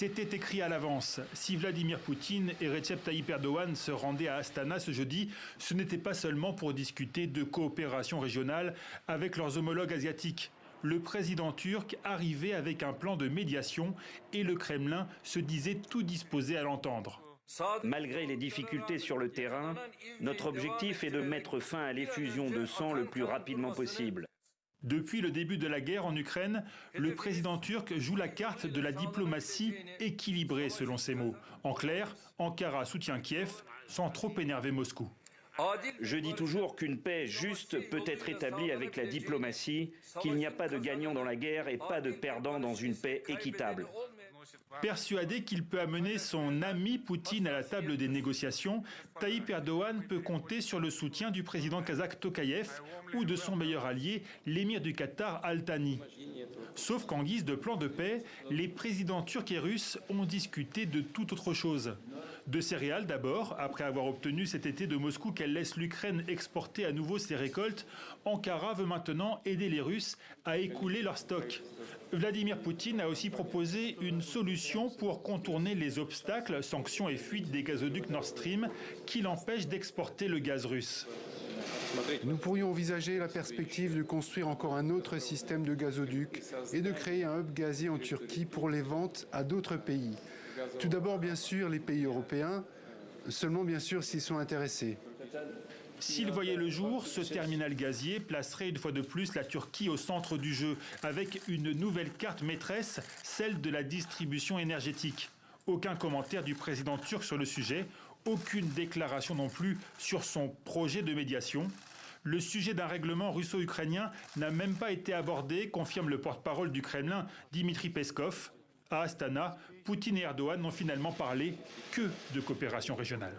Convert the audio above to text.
C'était écrit à l'avance. Si Vladimir Poutine et Recep Tayyip Erdogan se rendaient à Astana ce jeudi, ce n'était pas seulement pour discuter de coopération régionale avec leurs homologues asiatiques. Le président turc arrivait avec un plan de médiation et le Kremlin se disait tout disposé à l'entendre. Malgré les difficultés sur le terrain, notre objectif est de mettre fin à l'effusion de sang le plus rapidement possible. Depuis le début de la guerre en Ukraine, le président turc joue la carte de la diplomatie équilibrée selon ses mots. En clair, Ankara soutient Kiev sans trop énerver Moscou. Je dis toujours qu'une paix juste peut être établie avec la diplomatie, qu'il n'y a pas de gagnant dans la guerre et pas de perdant dans une paix équitable. Persuadé qu'il peut amener son ami Poutine à la table des négociations, Tayyip Erdogan peut compter sur le soutien du président kazakh Tokayev ou de son meilleur allié, l'émir du Qatar Al Thani. Sauf qu'en guise de plan de paix, les présidents turcs et russes ont discuté de toute autre chose. De céréales d'abord, après avoir obtenu cet été de Moscou qu'elle laisse l'Ukraine exporter à nouveau ses récoltes, Ankara veut maintenant aider les Russes à écouler leurs stocks. Vladimir Poutine a aussi proposé une solution pour contourner les obstacles, sanctions et fuites des gazoducs Nord Stream qui l'empêchent d'exporter le gaz russe. Nous pourrions envisager la perspective de construire encore un autre système de gazoducs et de créer un hub gazier en Turquie pour les ventes à d'autres pays. Tout d'abord, bien sûr, les pays européens, seulement bien sûr s'ils sont intéressés. S'il voyait le jour, ce terminal gazier placerait une fois de plus la Turquie au centre du jeu, avec une nouvelle carte maîtresse, celle de la distribution énergétique. Aucun commentaire du président turc sur le sujet, aucune déclaration non plus sur son projet de médiation. Le sujet d'un règlement russo-ukrainien n'a même pas été abordé, confirme le porte-parole du Kremlin, Dmitri Peskov. À Astana, Poutine et Erdogan n'ont finalement parlé que de coopération régionale.